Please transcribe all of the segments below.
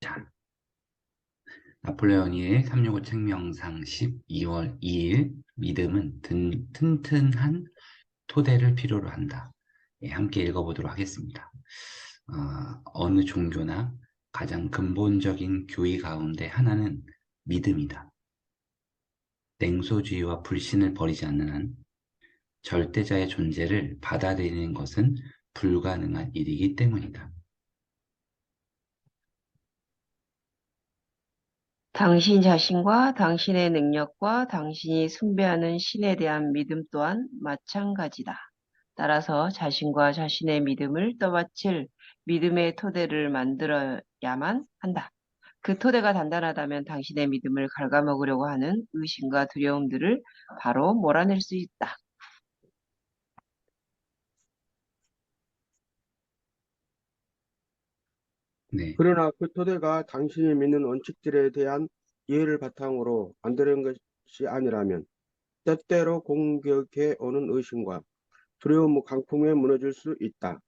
자, 나폴레옹의 365 책명상 12월 2일 믿음은 튼튼한 토대를 필요로 한다. 예, 함께 읽어보도록 하겠습니다. 어느 종교나 가장 근본적인 교의 가운데 하나는 믿음이다. 냉소주의와 불신을 버리지 않는 한 절대자의 존재를 받아들이는 것은 불가능한 일이기 때문이다. 당신 자신과 당신의 능력과 당신이 숭배하는 신에 대한 믿음 또한 마찬가지다. 따라서 자신과 자신의 믿음을 떠받칠 믿음의 토대를 만들어야만 한다. 그 토대가 단단하다면 당신의 믿음을 갉아먹으려고 하는 의심과 두려움들을 바로 몰아낼 수 있다. 네. 그러나 그 토대가 당신이 믿는 원칙들에 대한 이해를 바탕으로 만드는 것이 아니라면 때때로 공격해 오는 의심과 두려움 강풍에 무너질 수 있다.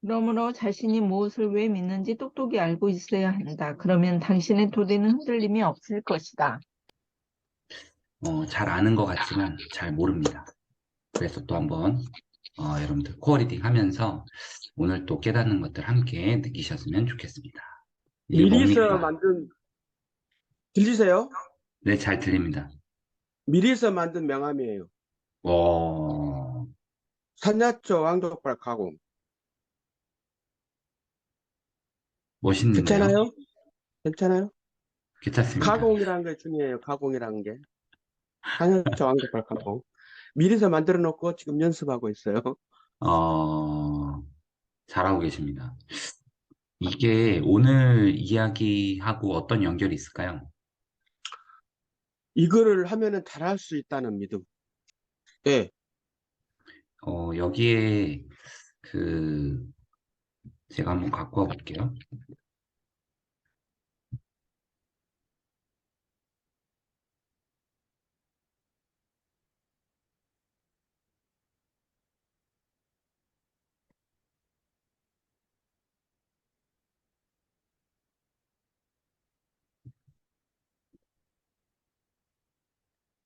그러므로 자신이 무엇을 왜 믿는지 똑똑히 알고 있어야 한다. 그러면 당신의 토대는 흔들림이 없을 것이다. 잘 아는 것 같지만 잘 모릅니다. 그래서 또 한번 여러분들 코어리딩 하면서 오늘 또 깨닫는 것들 함께 느끼셨으면 좋겠습니다. 이게 미리서 뭡니까? 만든 들리세요? 네, 잘 들립니다. 미리서 만든 명함이에요. 오, 산야초 왕족발 가공. 멋있는데요? 괜찮아요? 괜찮아요? 괜찮습니다. 가공이라는 게 중요해요. 가공이라는 게. 산야초 왕족발 가공. 미리서 만들어 놓고 지금 연습하고 있어요. 어, 잘하고 계십니다. 이게 오늘 이야기하고 어떤 연결이 있을까요? 이거를 하면은 잘할 수 있다는 믿음. 예. 여기에 제가 한번 갖고 와 볼게요.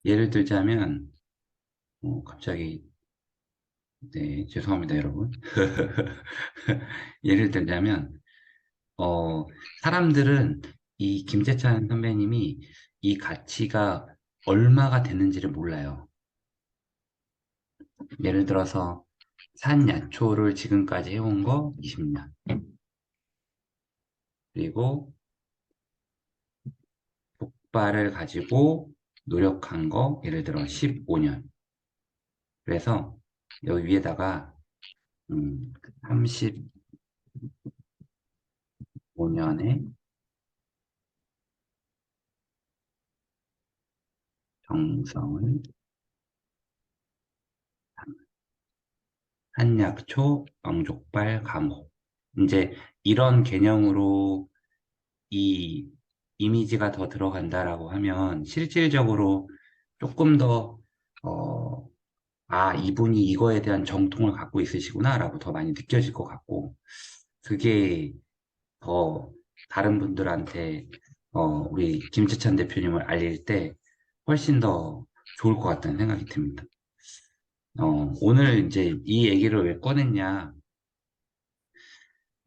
예를 들자면, 갑자기, 네, 죄송합니다, 여러분. 예를 들자면, 사람들은 이 김재찬 선배님이 이 가치가 얼마가 되는지를 몰라요. 예를 들어서, 산야초를 지금까지 해온 거 20년. 그리고 족발을 가지고 노력한 거, 예를 들어 15년. 그래서 여기 위에다가 35년의 정성을 한약초 왕족발 감옥. 이제 이런 개념으로 이 이미지가 더 들어간다라고 하면 실질적으로 조금 더, 이분이 이거에 대한 정통을 갖고 있으시구나라고 더 많이 느껴질 것 같고, 그게 더 다른 분들한테, 우리 김지찬 대표님을 알릴 때 훨씬 더 좋을 것 같다는 생각이 듭니다. 오늘 이제 이 얘기를 왜 꺼냈냐,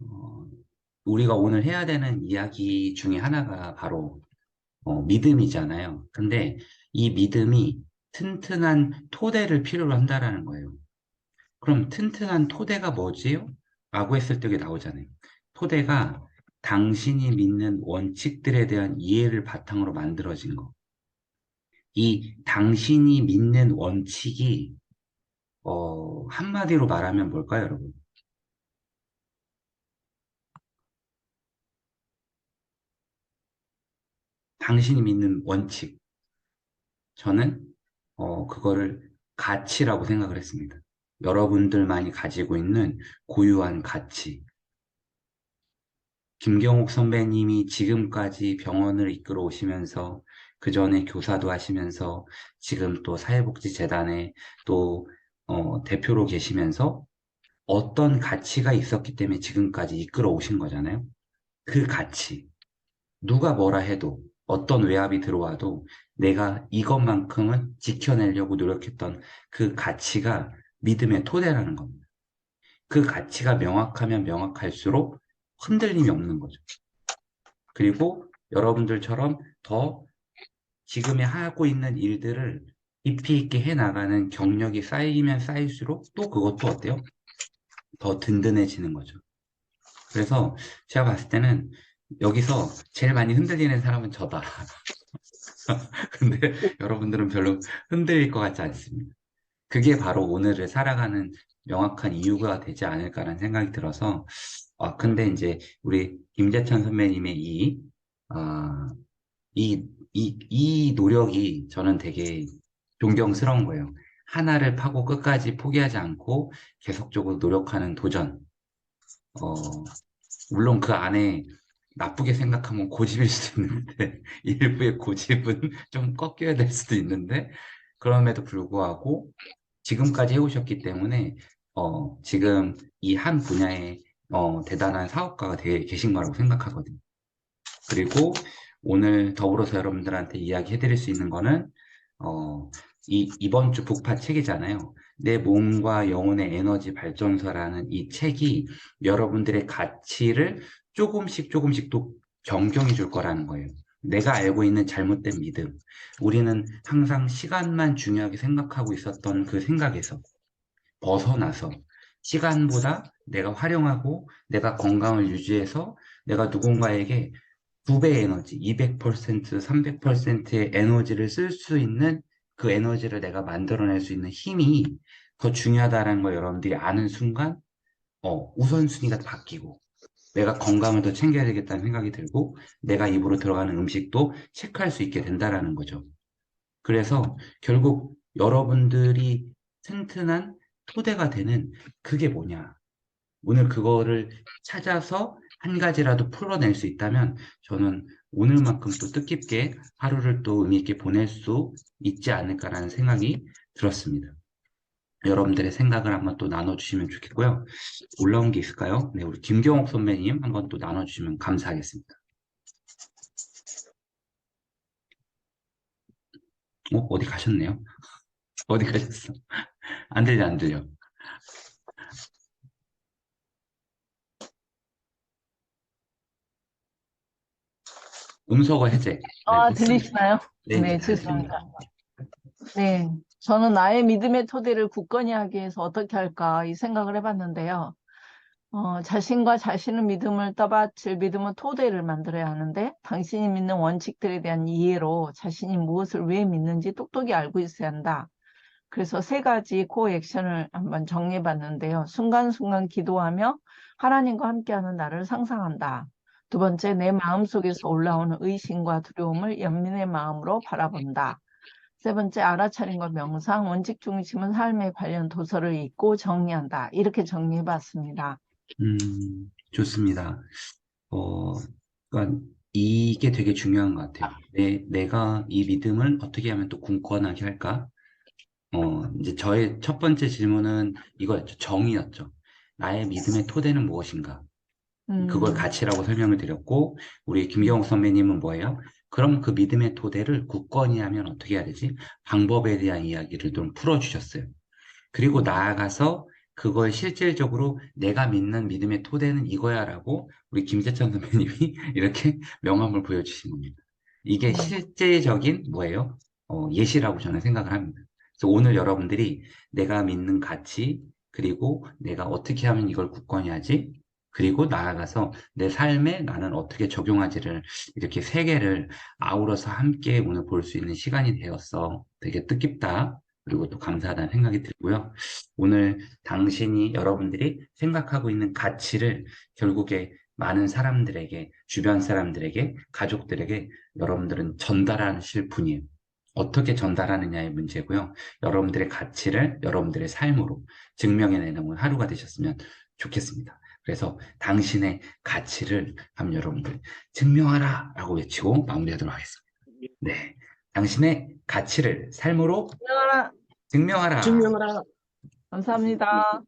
어, 우리가 오늘 해야 되는 이야기 중에 하나가 바로 믿음이잖아요. 근데 이 믿음이 튼튼한 토대를 필요로 한다라는 거예요. 그럼 튼튼한 토대가 뭐지요? 라고 했을 때 이게 나오잖아요. 토대가 당신이 믿는 원칙들에 대한 이해를 바탕으로 만들어진 거. 이 당신이 믿는 원칙이 한마디로 말하면 뭘까요, 여러분? 당신이 믿는 원칙. 저는 그거를 가치라고 생각을 했습니다. 여러분들만이 가지고 있는 고유한 가치. 김경옥 선배님이 지금까지 병원을 이끌어 오시면서 그 전에 교사도 하시면서 지금 또 사회복지재단에 또 대표로 계시면서 어떤 가치가 있었기 때문에 지금까지 이끌어 오신 거잖아요. 그 가치, 누가 뭐라 해도 어떤 외압이 들어와도 내가 이것만큼은 지켜내려고 노력했던 그 가치가 믿음의 토대라는 겁니다. 그 가치가 명확하면 명확할수록 흔들림이 없는 거죠. 그리고 여러분들처럼 더 지금에 하고 있는 일들을 깊이 있게 해나가는 경력이 쌓이면 쌓일수록 또 그것도 어때요? 더 든든해지는 거죠. 그래서 제가 봤을 때는 여기서 제일 많이 흔들리는 사람은 저다. 근데 여러분들은 별로 흔들릴 것 같지 않습니다. 그게 바로 오늘을 살아가는 명확한 이유가 되지 않을까라는 생각이 들어서, 근데 이제 우리 김재천 선배님의 아, 이 노력이 저는 되게 존경스러운 거예요. 하나를 파고 끝까지 포기하지 않고 계속적으로 노력하는 도전. 어, 물론 그 안에 나쁘게 생각하면 고집일 수도 있는데, 일부의 고집은 좀 꺾여야 될 수도 있는데, 그럼에도 불구하고 지금까지 해오셨기 때문에, 지금 이 한 분야에, 대단한 사업가가 계신 거라고 생각하거든요. 그리고 오늘 더불어서 여러분들한테 이야기해드릴 수 있는 거는, 이번 주 북파 책이잖아요. 내 몸과 영혼의 에너지 발전소라는 이 책이 여러분들의 가치를 조금씩 조금씩 또 변경해 줄 거라는 거예요. 내가 알고 있는 잘못된 믿음. 우리는 항상 시간만 중요하게 생각하고 있었던 그 생각에서 벗어나서 시간보다 내가 활용하고 내가 건강을 유지해서 내가 누군가에게 2배의 에너지, 200%, 300%의 에너지를 쓸 수 있는 그 에너지를 내가 만들어낼 수 있는 힘이 더 중요하다는 걸 여러분들이 아는 순간, 우선순위가 바뀌고, 내가 건강을 더 챙겨야 되겠다는 생각이 들고, 내가 입으로 들어가는 음식도 체크할 수 있게 된다라는 거죠. 그래서 결국 여러분들이 튼튼한 토대가 되는 그게 뭐냐. 오늘 그거를 찾아서 한 가지라도 풀어낼 수 있다면 저는 오늘만큼 또 뜻깊게 하루를 또 의미 있게 보낼 수 있지 않을까라는 생각이 들었습니다. 여러분들의 생각을 한번 또 나눠주시면 좋겠고요. 올라온 게 있을까요? 네, 우리 김경옥 선배님 한번 또 나눠주시면 감사하겠습니다. 어디 가셨네요? 어디 가셨어? 안 들려, 안 들려. 음소거 해제. 네, 됐습니다. 들리시나요? 네, 네, 다 했습니다. 죄송합니다. 네, 저는 나의 믿음의 토대를 굳건히 하기 위해서 어떻게 할까 이 생각을 해봤는데요. 자신과 자신의 믿음을 떠받칠 믿음의 토대를 만들어야 하는데 당신이 믿는 원칙들에 대한 이해로 자신이 무엇을 왜 믿는지 똑똑히 알고 있어야 한다. 그래서 3가지 코어 액션을 한번 정리해봤는데요. 순간순간 기도하며 하나님과 함께하는 나를 상상한다. 2번째, 내 마음속에서 올라오는 의심과 두려움을 연민의 마음으로 바라본다. 3번째, 알아차림과 명상, 원칙 중심은 삶에 관련 도서를 읽고 정리한다. 이렇게 정리해봤습니다. 좋습니다. 그러니까 이게 되게 중요한 것 같아요. 내가 이 믿음을 어떻게 하면 또 굳건하게 할까? 이제 저의 첫 번째 질문은 이거였죠. 정의였죠. 나의 믿음의 토대는 무엇인가? 그걸 가치라고 설명을 드렸고, 우리 김경욱 선배님은 뭐예요? 그럼 그 믿음의 토대를 굳건히 하면 어떻게 해야 되지? 방법에 대한 이야기를 좀 풀어주셨어요. 그리고 나아가서 그걸 실질적으로 내가 믿는 믿음의 토대는 이거야라고 우리 김재천 선배님이 이렇게 명함을 보여주신 겁니다. 이게 실제적인 뭐예요? 예시라고 저는 생각을 합니다. 그래서 오늘 여러분들이 내가 믿는 가치, 그리고 내가 어떻게 하면 이걸 굳건히 하지? 그리고 나아가서 내 삶에 나는 어떻게 적용하지를 이렇게 3개를 아우러서 함께 오늘 볼 수 있는 시간이 되었어. 되게 뜻깊다. 그리고 또 감사하다는 생각이 들고요. 오늘 당신이 여러분들이 생각하고 있는 가치를 결국에 많은 사람들에게, 주변 사람들에게, 가족들에게 여러분들은 전달하실 분이에요. 어떻게 전달하느냐의 문제고요. 여러분들의 가치를 여러분들의 삶으로 증명해내는 하루가 되셨으면 좋겠습니다. 그래서 당신의 가치를 한번 여러분들 증명하라 라고 외치고 마무리하도록 하겠습니다. 네, 당신의 가치를 삶으로 증명하라. 증명하라. 감사합니다.